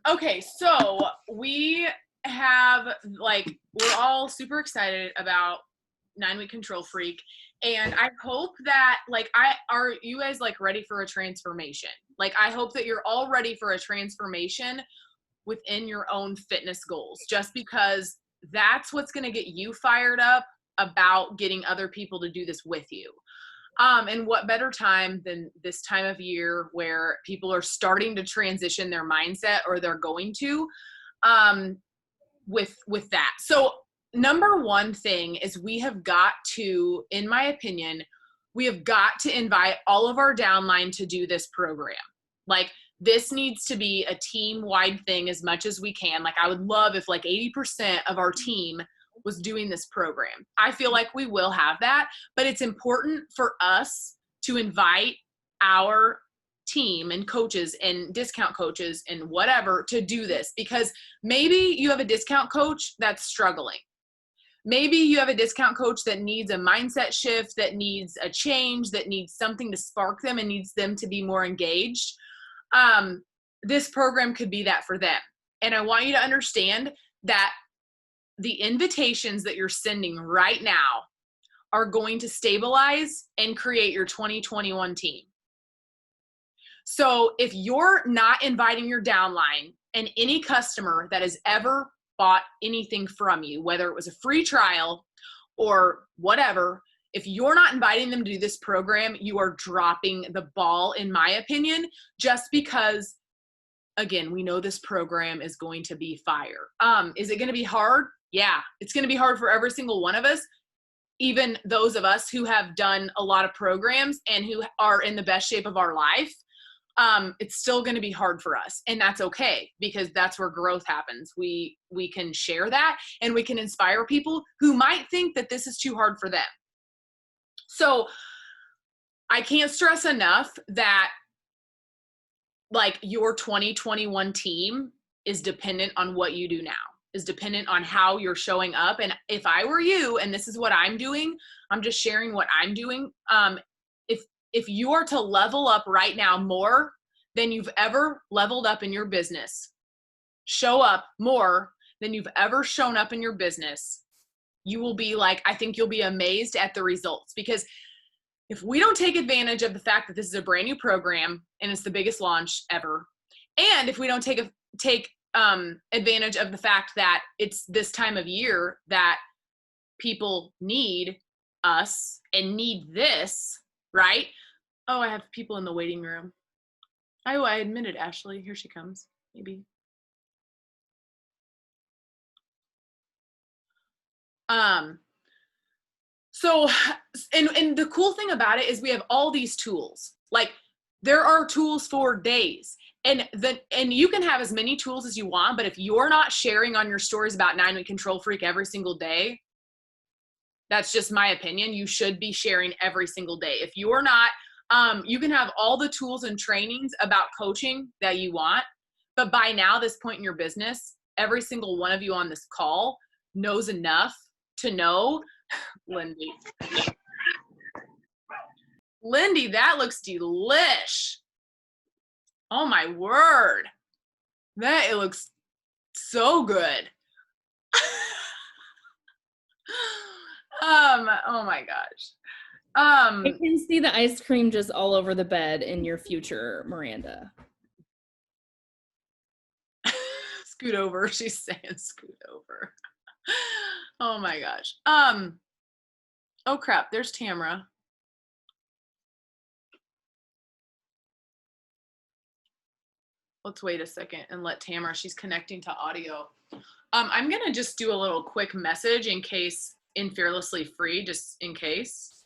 Okay, so we have we're all super excited about 9 Week Control Freak, and I hope that are you guys ready for a transformation? I hope that you're all ready for a transformation within your own fitness goals, just because that's what's going to get you fired up about getting other people to do this with you. And what better time than this time of year where people are starting to transition their mindset, or they're going to, with that. So number one thing is we have got to, in my opinion, we have got to invite all of our downline to do this program. This needs to be a team-wide thing as much as we can. I would love if 80% of our team was doing this program. I feel like we will have that, but it's important for us to invite our team and coaches and discount coaches and whatever to do this, because maybe you have a discount coach that's struggling. Maybe you have a discount coach that needs a mindset shift, that needs a change, that needs something to spark them and needs them to be more engaged. This program could be that for them. And I want you to understand that the invitations that you're sending right now are going to stabilize and create your 2021 team. So if you're not inviting your downline and any customer that has ever bought anything from you, whether it was a free trial or whatever, if you're not inviting them to do this program, you are dropping the ball, in my opinion, just because, again, we know this program is going to be fire. Is it going to be hard? Yeah, it's going to be hard for every single one of us, even those of us who have done a lot of programs and who are in the best shape of our life. It's still going to be hard for us, and that's okay, because that's where growth happens. We can share that, and we can inspire people who might think that this is too hard for them. So I can't stress enough that your 2021 team is dependent on what you do now, is dependent on how you're showing up. And if I were you, and this is what I'm doing, I'm just sharing what I'm doing. If you are to level up right now more than you've ever leveled up in your business, show up more than you've ever shown up in your business, you will be I think you'll be amazed at the results. Because if we don't take advantage of the fact that this is a brand new program and it's the biggest launch ever, and if we don't take advantage of the fact that it's this time of year that people need us and need this, right? Oh, I have people in the waiting room. Oh, I admitted Ashley. Here she comes, maybe. So, and the cool thing about it is we have all these tools. There are tools for days. And you can have as many tools as you want, but if you're not sharing on your stories about 9 Week Control Freak every single day, that's just my opinion. You should be sharing every single day. If you're not, you can have all the tools and trainings about coaching that you want, but by now, this point in your business, every single one of you on this call knows enough to know, Lindy, that looks delish. Oh my word. It looks so good. Oh my gosh. I can see the ice cream just all over the bed in your future, Miranda. Scoot over. She's saying scoot over. Oh my gosh. Oh crap, there's Tamara. Let's wait a second and let Tamara, she's connecting to audio. I'm going to just do a little quick message in case, in Fearlessly Free, just in case.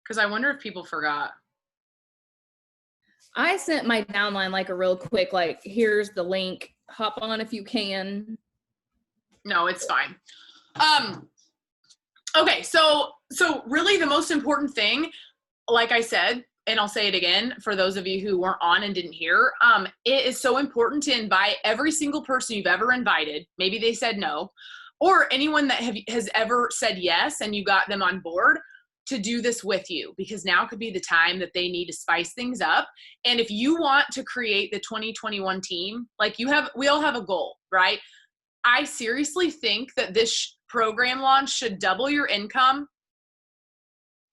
Because I wonder if people forgot. I sent my downline a real quick, here's the link, hop on if you can. No, it's fine. Okay, so really the most important thing, like I said, and I'll say it again for those of you who weren't on and didn't hear, it is so important to invite every single person you've ever invited. Maybe they said no, or anyone that has ever said yes and you got them on board. to do this with you, because now could be the time that they need to spice things up. And if you want to create the 2021 team, like we all have a goal, right? I seriously think that this program launch should double your income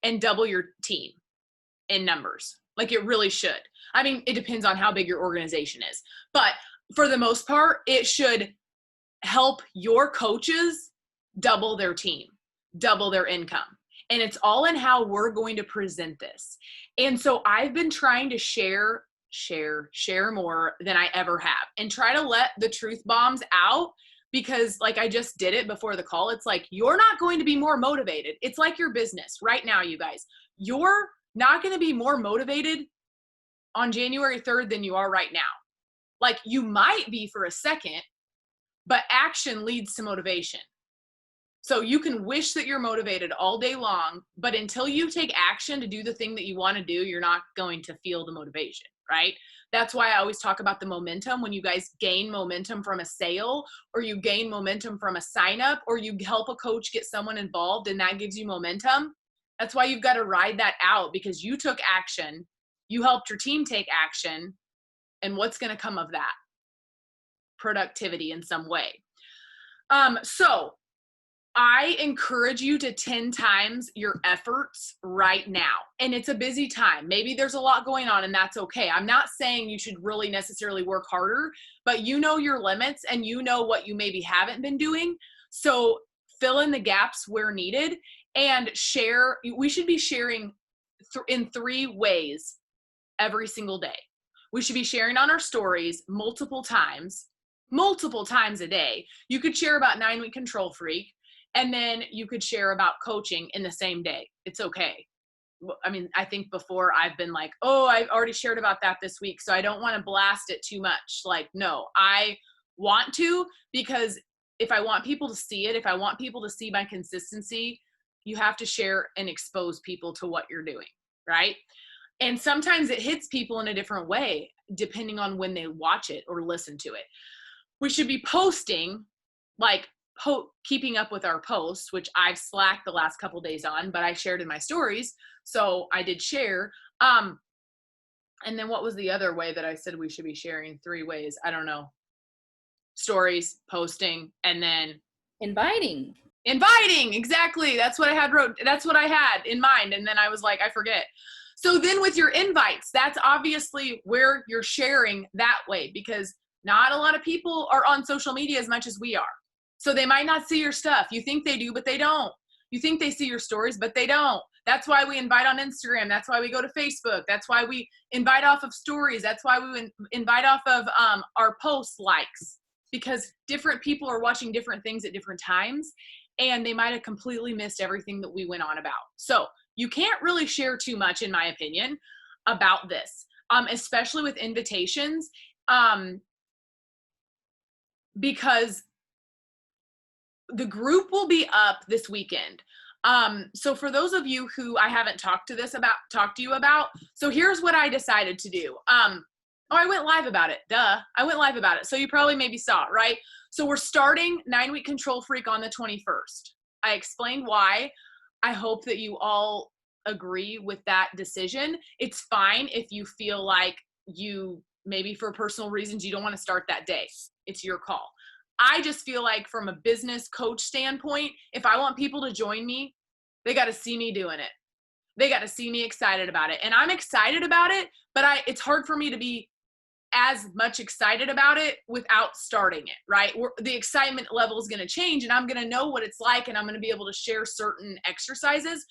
and double your team in numbers. Like it really should. I mean, it depends on how big your organization is, but for the most part, it should help your coaches double their team, double their income. And it's all in how we're going to present this. And so I've been trying to share more than I ever have, and try to let the truth bombs out, because like I just did it before the call. It's like, you're not going to be more motivated. It's like your business right now, you guys. You're not going to be more motivated on January 3rd than you are right now. Like you might be for a second, but action leads to motivation. So you can wish that you're motivated all day long, but until you take action to do the thing that you want to do, you're not going to feel the motivation, right? That's why I always talk about the momentum. When you guys gain momentum from a sale, or you gain momentum from a sign up, or you help a coach get someone involved and that gives you momentum, that's why you've got to ride that out, because you took action, you helped your team take action, and what's going to come of that? Productivity in some way. So I encourage you to 10 times your efforts right now. And it's a busy time. Maybe there's a lot going on, and that's okay. I'm not saying you should really necessarily work harder, but you know your limits and you know what you maybe haven't been doing. So fill in the gaps where needed and share. We should be sharing in 3 ways every single day. We should be sharing on our stories multiple times a day. You could share about 9-week Control Freak, and then you could share about coaching in the same day. It's okay. I mean, I think before I've been like, oh, I've already shared about that this week, so I don't want to blast it too much. Like, no, I want to, because if I want people to see it, if I want people to see my consistency, you have to share and expose people to what you're doing, right? And sometimes it hits people in a different way, depending on when they watch it or listen to it. We should be posting, like keeping up with our posts, which I've slacked the last couple days on, but I shared in my stories. So I did share. And then what was the other way that I said we should be sharing? 3 ways. I don't know. Stories, posting, and then inviting. Exactly. That's what I had in mind. And then I was like, I forget. So then with your invites, that's obviously where you're sharing that way, because not a lot of people are on social media as much as we are. So they might not see your stuff. You think they do, but they don't. You think they see your stories, but they don't. That's why we invite on Instagram. That's why we go to Facebook. That's why we invite off of stories. That's why we invite off of our post likes, because different people are watching different things at different times, and they might have completely missed everything that we went on about. So you can't really share too much, in my opinion, about this, especially with invitations, because the group will be up this weekend. So for those of you who I haven't talked to you about, so here's what I decided to do. I went live about it. I went live about it. So you probably maybe saw it, right? So we're starting 9-week Control Freak on the 21st. I explained why. I hope that you all agree with that decision. It's fine if you feel like you, maybe for personal reasons, you don't want to start that day. It's your call. I just feel like from a business coach standpoint, if I want people to join me, they got to see me doing it. They got to see me excited about it. And I'm excited about it, but it's hard for me to be as much excited about it without starting it, right? The excitement level is going to change, and I'm going to know what it's like, and I'm going to be able to share certain exercises.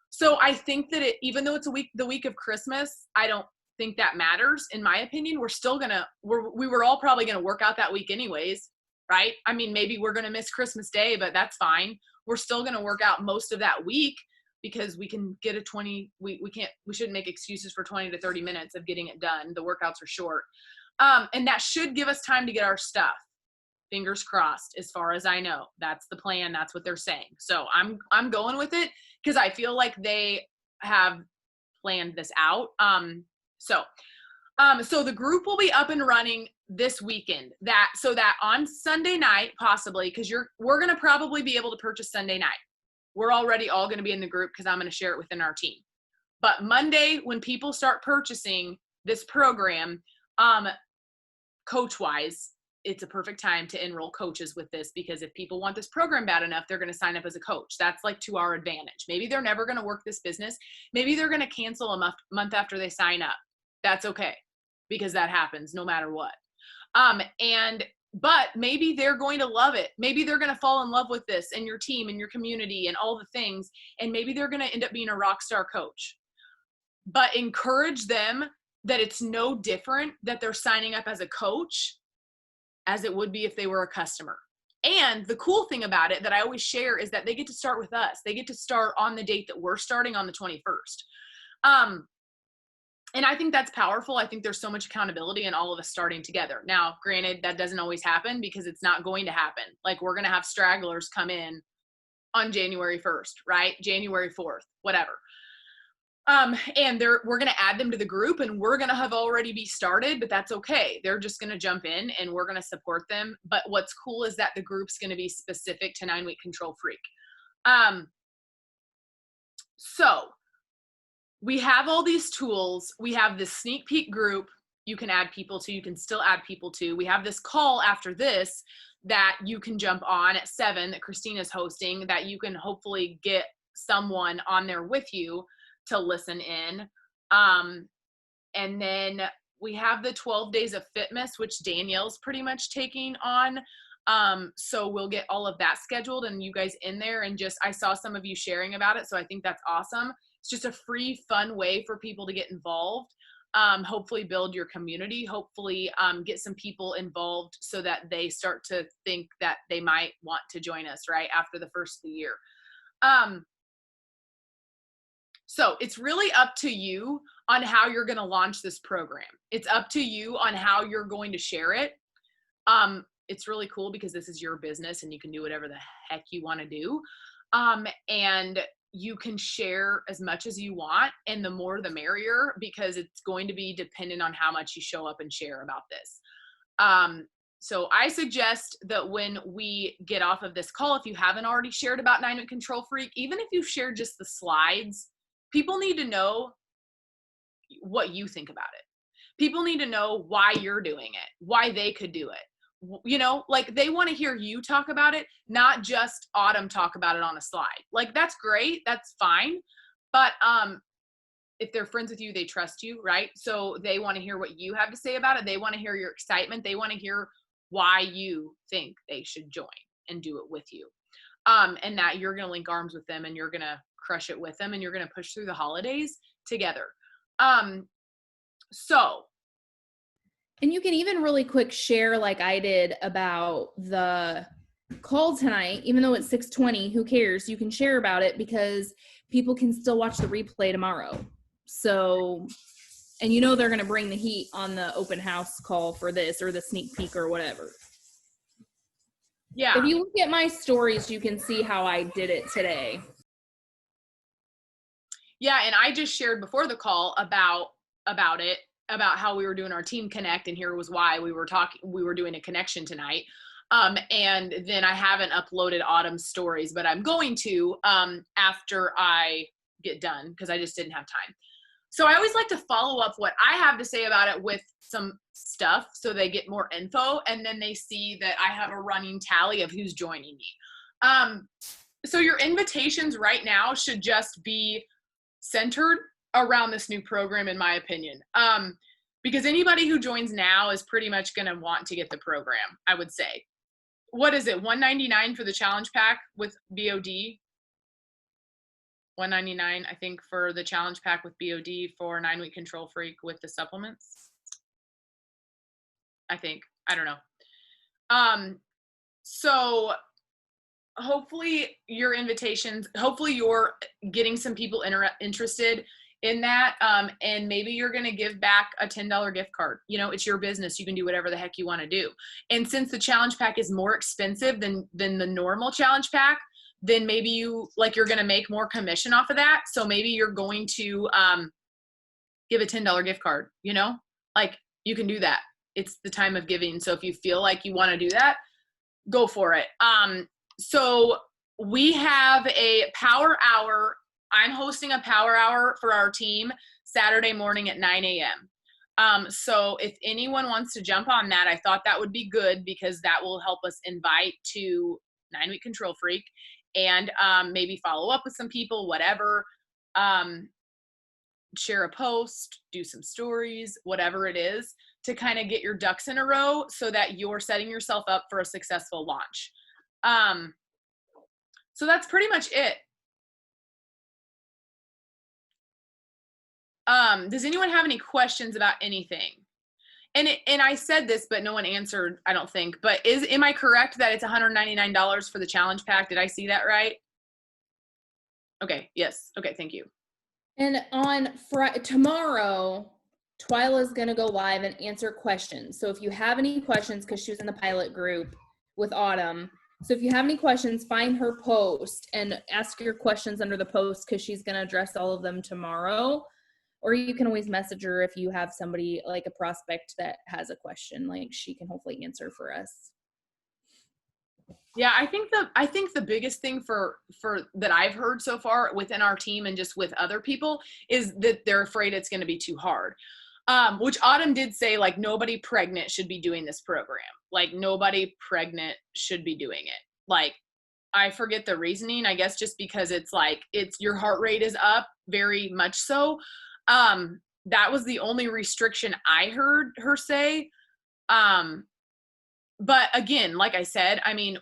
So I think that even though it's the week of Christmas, I don't think that matters. In my opinion, we were all probably going to work out that week anyways, right? I mean, maybe we're going to miss Christmas Day, but that's fine. We're still going to work out most of that week, because we can get we shouldn't make excuses for 20 to 30 minutes of getting it done. The workouts are short. And that should give us time to get our stuff. Fingers crossed, as far as I know. That's the plan. That's what they're saying. So I'm going with it, because I feel like they have planned this out. So the group will be up and running this weekend, so that on Sunday night, possibly, because we're going to probably be able to purchase Sunday night. we're already all going to be in the group because I'm going to share it within our team. But Monday, when people start purchasing this program, coach-wise, it's a perfect time to enroll coaches with this, because if people want this program bad enough, they're going to sign up as a coach. That's like to our advantage. Maybe they're never going to work this business. Maybe they're going to cancel a month after they sign up. That's okay, because that happens no matter what. But maybe they're going to love it. Maybe they're going to fall in love with this and your team and your community and all the things. And maybe they're going to end up being a rock star coach. But encourage them that it's no different that they're signing up as a coach as it would be if they were a customer. And the cool thing about it that I always share is that they get to start with us. They get to start on the date that we're starting, on the 21st. And I think that's powerful. I think there's so much accountability in all of us starting together. Now, granted, that doesn't always happen, because it's not going to happen. Like, we're going to have stragglers come in on January 1st, right? January 4th, whatever. And we're going to add them to the group, and we're going to have already be started, but that's okay. They're just going to jump in and we're going to support them. But what's cool is that the group's going to be specific to 9-week control freak. So we have all these tools. We have this sneak peek group you can add people to. You can still add people to. We have this call after this that you can jump on at 7 that Christina's hosting, that you can hopefully get someone on there with you to listen in. And then we have the 12 days of Fitmas, which Danielle's pretty much taking on. So we'll get all of that scheduled and you guys in there. And just, I saw some of you sharing about it, so I think that's awesome. It's just a free, fun way for people to get involved. Hopefully build your community, hopefully get some people involved so that they start to think that they might want to join us right after the first of the year. So it's really up to you on how you're going to launch this program. It's up to you on how you're going to share it. It's really cool because this is your business and you can do whatever the heck you want to do. And you can share as much as you want, and the more the merrier, because it's going to be dependent on how much you show up and share about this. So I suggest that when we get off of this call, if you haven't already shared about 9-week control freak, even if you've shared just the slides, people need to know what you think about it. People need to know why you're doing it, why they could do it. You know, like, they want to hear you talk about it, not just Autumn talk about it on a slide. Like, that's great. That's fine. But if they're friends with you, they trust you, right? So they want to hear what you have to say about it. They want to hear your excitement. They want to hear why you think they should join and do it with you. And that you're going to link arms with them and you're going to crush it with them and you're going to push through the holidays together. And you can even really quick share, like I did, about the call tonight, even though it's 6:20, who cares? You can share about it because people can still watch the replay tomorrow. So, and you know they're going to bring the heat on the open house call for this, or the sneak peek or whatever. Yeah. If you look at my stories, you can see how I did it today. Yeah, and I just shared before the call about it, about how we were doing our team connect, and here was why we were doing a connection tonight. And then I haven't uploaded Autumn's stories, but I'm going to after I get done, because I just didn't have time. So I always like to follow up what I have to say about it with some stuff so they get more info, and then they see that I have a running tally of who's joining me. So your invitations right now should just be centered around this new program, in my opinion. Because anybody who joins now is pretty much going to want to get the program, I would say. What is it, $199 for the challenge pack with BOD? $199, I think, for the challenge pack with BOD for 9-week control freak with the supplements. I think, I don't know. So hopefully your invitations, hopefully you're getting some people interested in that. And maybe you're going to give back a $10 gift card. You know, it's your business. You can do whatever the heck you want to do. And since the challenge pack is more expensive than the normal challenge pack, then maybe you're going to make more commission off of that. So maybe you're going to give a $10 gift card, you know, like, you can do that. It's the time of giving. So if you feel like you want to do that, go for it. So we have a power hour. I'm hosting a power hour for our team Saturday morning at 9 a.m. So if anyone wants to jump on that, I thought that would be good because that will help us invite to 9-Week Control Freak and maybe follow up with some people, whatever. Share a post, do some stories, whatever it is, to kind of get your ducks in a row so that you're setting yourself up for a successful launch. So that's pretty much it. Does anyone have any questions about anything? And I said this, but no one answered, I don't think. But am I correct that it's $199 for the challenge pack? Did I see that right? Okay, yes. Okay, thank you. And on tomorrow, Twyla's going to go live and answer questions. So if you have any questions, because she was in the pilot group with Autumn. So if you have any questions, find her post and ask your questions under the post because she's going to address all of them tomorrow. Or you can always message her if you have somebody like a prospect that has a question, like she can hopefully answer for us. Yeah, I think the biggest thing for that I've heard so far within our team and just with other people is that they're afraid it's going to be too hard. Which Autumn did say, like, nobody pregnant should be doing this program. Like, nobody pregnant should be doing it. Like, I forget the reasoning, I guess just because it's like, your heart rate is up very much so. That was the only restriction I heard her say. But again, like I said, I mean,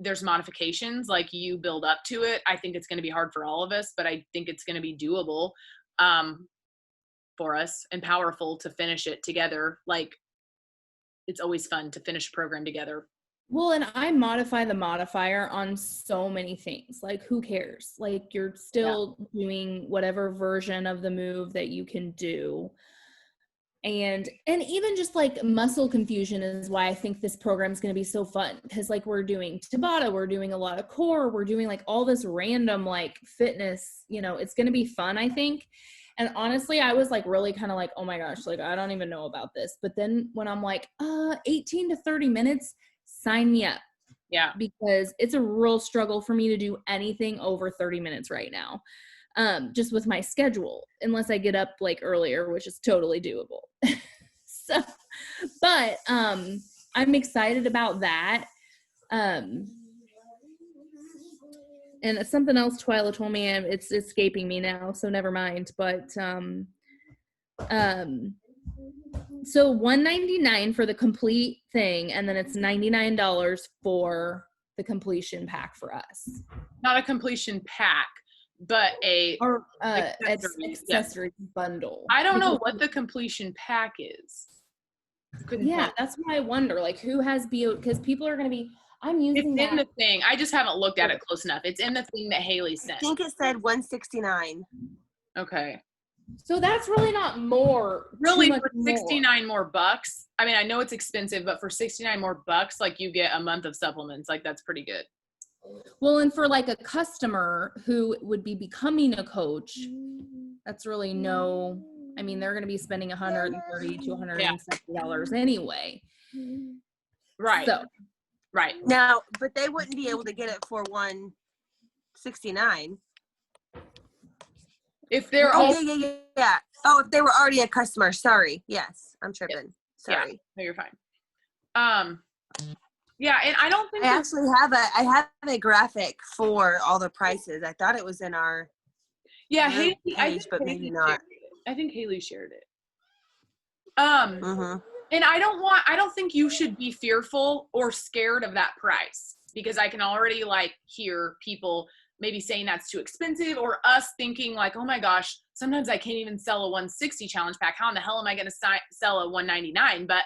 there's modifications, like you build up to it. I think it's going to be hard for all of us, but I think it's going to be doable for us and powerful to finish it together. Like, it's always fun to finish a program together. Well, and I modify the modifier on so many things. Like, who cares? Like, you're still doing whatever version of the move that you can do. And even just like muscle confusion is why I think this program is going to be so fun, because like we're doing Tabata, we're doing a lot of core, we're doing like all this random like fitness, you know, it's going to be fun, I think. And honestly, I was like really kind of like, oh my gosh, like I don't even know about this. But then when I'm like, 18 to 30 minutes, sign me up. Yeah. Because it's a real struggle for me to do anything over 30 minutes right now. Just with my schedule, unless I get up like earlier, which is totally doable. So, but I'm excited about that. And it's something else Twyla told me, and it's escaping me now, so never mind. But so $199 for the complete thing, and then it's $99 for the completion pack for us. Not a completion pack, but accessory bundle. I don't know what the completion pack is. Yeah, that's why I wonder, like, who has because people are going to be, I'm using it's in the thing. I just haven't looked at it close enough. It's in the thing that Haley sent. I think it said $169. Okay. So that's really not more. Really, for 69 more bucks. I mean, I know it's expensive, but for 69 more bucks, like you get a month of supplements. Like, that's pretty good. Well, and for like a customer who would be becoming a coach, that's really I mean, they're going to be spending $130 to $170 anyway. Right. So, right. Now, but they wouldn't be able to get it for $169. If they're yeah. Oh, if they were already a customer. Sorry. Yes, I'm tripping. Sorry. Yeah. No, you're fine. Yeah, and I don't think I actually have a graphic for all the prices. I thought it was in our Haley, page, but maybe not. I think Haley shared it. And I don't think you should be fearful or scared of that price, because I can already like hear people maybe saying that's too expensive, or us thinking like, oh my gosh, sometimes I can't even sell a 160 challenge pack. How in the hell am I going to sell a 199? But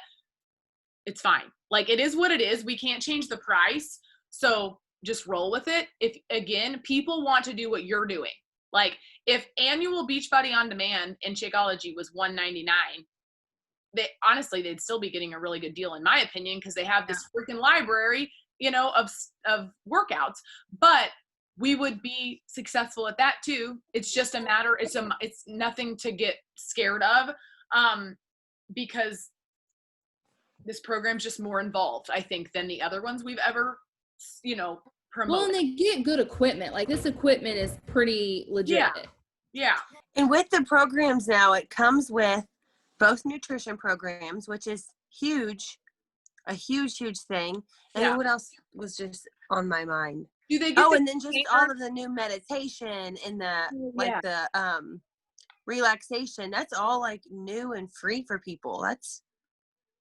it's fine. Like, it is what it is. We can't change the price. So just roll with it. If, again, people want to do what you're doing. Like, if annual Beachbody On Demand in Shakeology was $199, they'd still be getting a really good deal, in my opinion, because they have this freaking library, you know, of workouts. But we would be successful at that too. It's just a matter, it's nothing to get scared of, because this program's just more involved, I think, than the other ones we've ever, you know, promote. Well, and they get good equipment. Like this equipment is pretty legit. Yeah. And with the programs now, it comes with both nutrition programs, which is huge, a huge thing. And Yeah. then what else was just on my mind? Do they get Oh, the and then just container? all of the new meditation and the like the relaxation. That's all like new and free for people.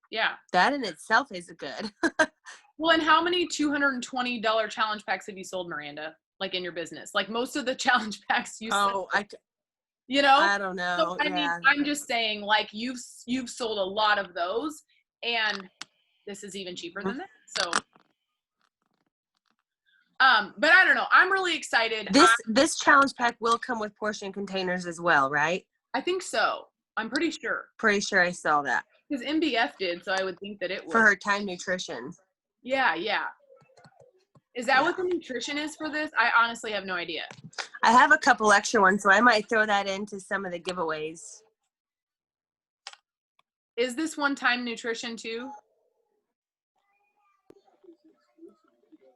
Yeah. That in itself is good. Well, and how many $220 challenge packs have you sold, Miranda? Like in your business? Like most of the challenge packs you sell, you know? I don't know. So, I mean, I'm just saying, like you've sold a lot of those, and this is even cheaper than that. So, but I don't know. I'm really excited. This challenge pack will come with portion containers as well, right? I think so. I'm pretty sure. Pretty sure I saw that. Because MBF did, so I would think that it would. For her Time Nutrition. Yeah. Is that what the nutrition is for this? I honestly have no idea. I have a couple extra ones, so I might throw that into some of the giveaways. Is this one-time nutrition too?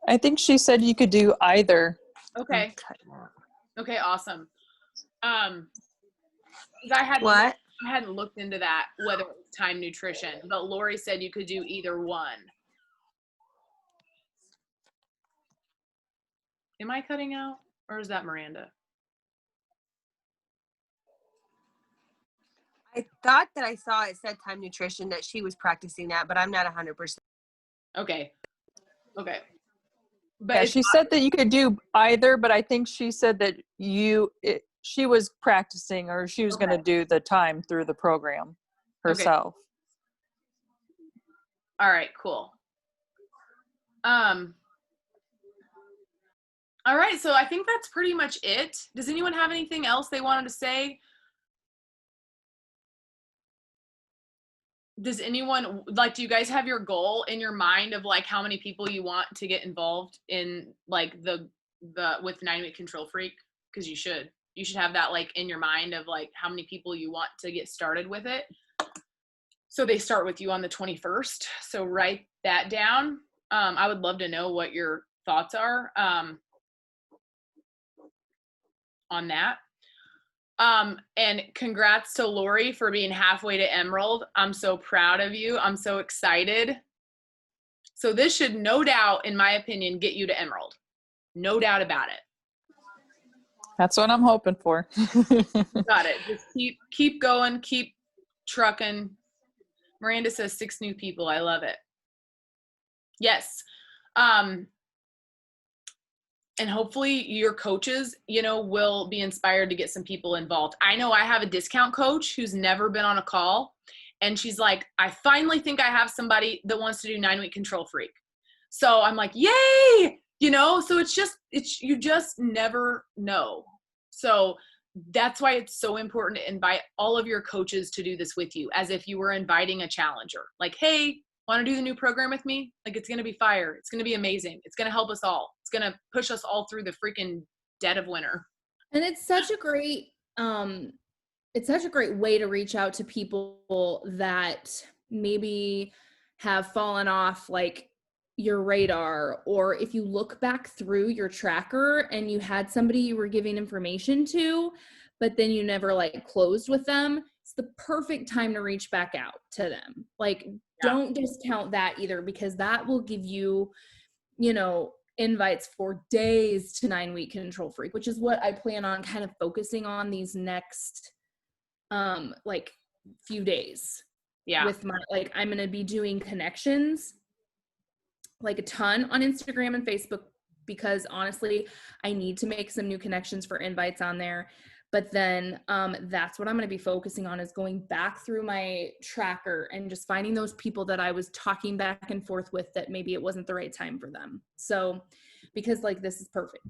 I think she said you could do either. Okay. Okay, awesome. 'Cause I hadn't looked into that, whether it was time nutrition, but Lori said you could do either one. Am I cutting out, or is that Miranda? I thought that I saw it said Time Nutrition, that she was practicing that, but I'm not 100%. Okay. But Yeah, she said that you could do either, but I think she said that she was practicing, or she was going to do the time through the program herself. All right, cool. All right, so I think that's pretty much it. Does anyone have anything else they wanted to say? Does anyone, like, do you guys have your goal in your mind of like how many people you want to get involved in like the with 9 Week Control Freak? Because you should have that like in your mind of like how many people you want to get started with it. So they start with you on the 21st. So write that down. I would love to know what your thoughts are on that. And congrats to Lori for being halfway to Emerald. I'm so proud of you. I'm so excited. So this should, no doubt, in my opinion, get you to Emerald. No doubt about it. That's what I'm hoping for. Got it. Just keep going, keep trucking. Miranda says 6 new people. I love it. Yes. And hopefully your coaches, will be inspired to get some people involved. I know I have a discount coach who's never been on a call, and she's like, I finally think I have somebody that wants to do 9 Week Control Freak. So I'm like, yay, so you just never know. So that's why it's so important to invite all of your coaches to do this with you, as if you were inviting a challenger. Like, hey, want to do the new program with me? Like, it's going to be fire. It's going to be amazing. It's going to help us all. It's going to push us all through the freaking dead of winter. And it's such a great way to reach out to people that maybe have fallen off like your radar, or if you look back through your tracker and you had somebody you were giving information to, but then you never like closed with them. It's the perfect time to reach back out to them. Like, don't discount that either, because that will give you, invites for days to 9 Week Control Freak, which is what I plan on kind of focusing on these next, few days. Yeah. With my, I'm going to be doing connections, like a ton on Instagram and Facebook, because honestly, I need to make some new connections for invites on there. But then that's what I'm going to be focusing on, is going back through my tracker and just finding those people that I was talking back and forth with that maybe it wasn't the right time for them. So, because this is perfect.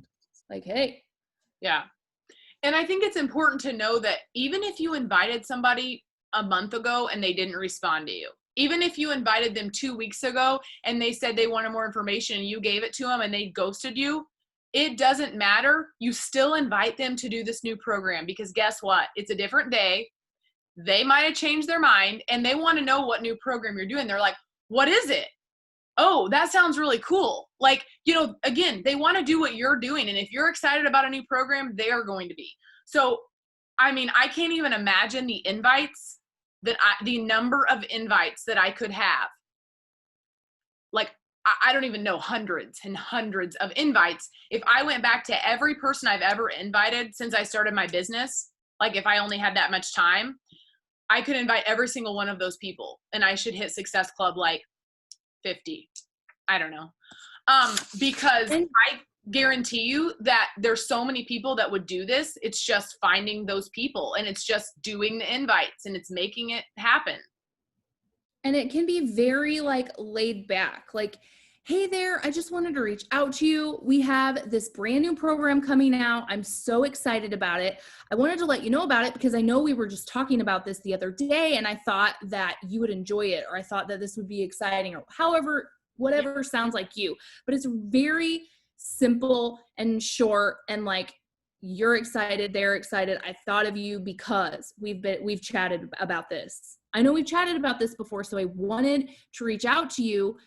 Like, hey. Yeah. And I think it's important to know that even if you invited somebody a month ago and they didn't respond to you, even if you invited them 2 weeks ago and they said they wanted more information and you gave it to them and they ghosted you, it doesn't matter. You still invite them to do this new program, because guess what? It's a different day. They might have changed their mind and they want to know what new program you're doing. They're like, what is it? oh, that sounds really cool. Like, you know, again, they want to do what you're doing. And if you're excited about a new program, they are going to be. So, I mean, I can't even imagine the invites the number of invites that I could have. Like, I don't even know, hundreds and hundreds of invites. If I went back to every person I've ever invited since I started my business, like if I only had that much time, I could invite every single one of those people and I should hit Success Club like 50. I don't know. Because I guarantee you that there's so many people that would do this. It's just finding those people and it's just doing the invites and it's making it happen. And it can be very like laid back, like, hey there, I just wanted to reach out to you. We have this brand new program coming out. I'm so excited about it. I wanted to let you know about it because I know we were just talking about this the other day and I thought that you would enjoy it, or I thought that this would be exciting, or however, whatever sounds like you. But it's very simple and short, and like, you're excited, they're excited. I thought of you because we've chatted about this. I know we've chatted about this before, so I wanted to reach out to you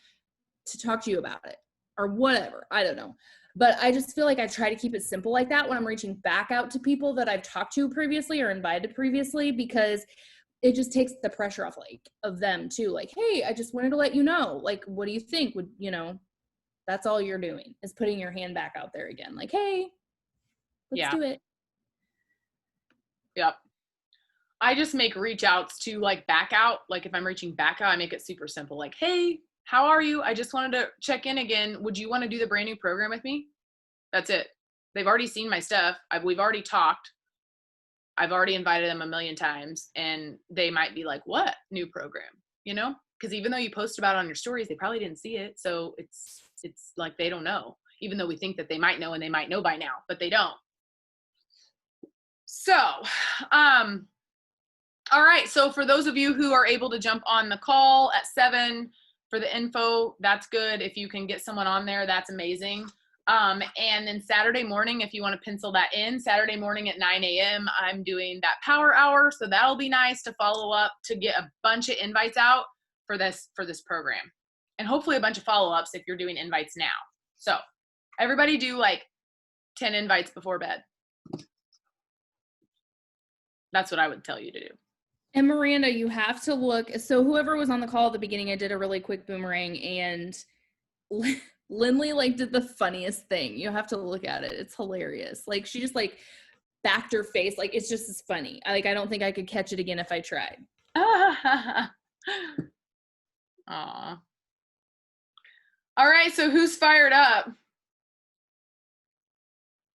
to talk to you about it, or whatever. I don't know. But I just feel like I try to keep it simple like that when I'm reaching back out to people that I've talked to previously or invited previously, because it just takes the pressure off, like, of them too. Like, hey, I just wanted to let you know, like, what do you think? Would, you know, that's all you're doing is putting your hand back out there again. Like, hey, let's do it. Yep. I just make reach outs to like back out. Like if I'm reaching back out, I make it super simple. Like, hey, how are you? I just wanted to check in again. Would you want to do the brand new program with me? That's it. They've already seen my stuff. We've already talked. I've already invited them a million times and they might be like, what new program? You know, because even though you post about it on your stories, they probably didn't see it. So it's like, they don't know, even though we think that they might know and they might know by now, but they don't. So, all right. So for those of you who are able to jump on the call at 7 for the info, that's good. If you can get someone on there, that's amazing. And then Saturday morning, if you want to pencil that in, Saturday morning at 9 a.m., I'm doing that power hour. So that'll be nice to follow up, to get a bunch of invites out for this program, and hopefully a bunch of follow-ups if you're doing invites now. So everybody do like 10 invites before bed. That's what I would tell you to do. And Miranda, you have to look. So whoever was on the call at the beginning, I did a really quick boomerang, and Lindley like did the funniest thing. You have to look at it. It's hilarious. Like she just like backed her face. Like it's just as funny. I don't think I could catch it again if I tried. Aw. All right. So who's fired up?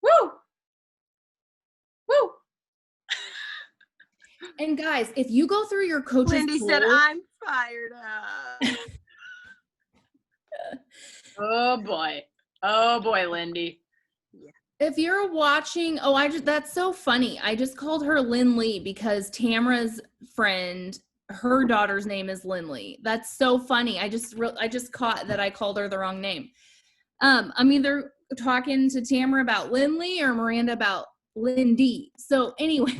Woo! Woo! And guys, if you go through your coach's Lindy pool, said, I'm fired up. Oh boy, Lindy. if you're watching, that's so funny. I just called her Lynn Lee because Tamara's friend, her daughter's name is Lynn Lee. That's so funny. I just caught that I called her the wrong name. I'm either talking to Tamara about Lynn Lee or Miranda about Lindy. So anyway,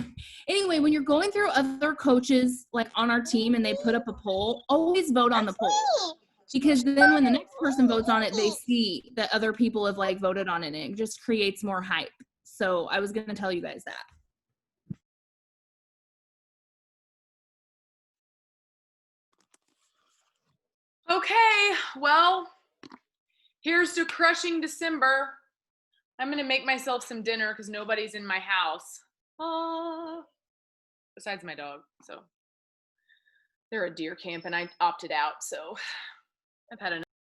when you're going through other coaches like on our team and they put up a poll, always vote on the poll. Because then when the next person votes on it, they see that other people have like voted on it and it just creates more hype. So I was going to tell you guys that. Okay, well, here's to crushing December. I'm going to make myself some dinner because nobody's in my house. Besides my dog. So they're a deer camp and I opted out. So I've had enough.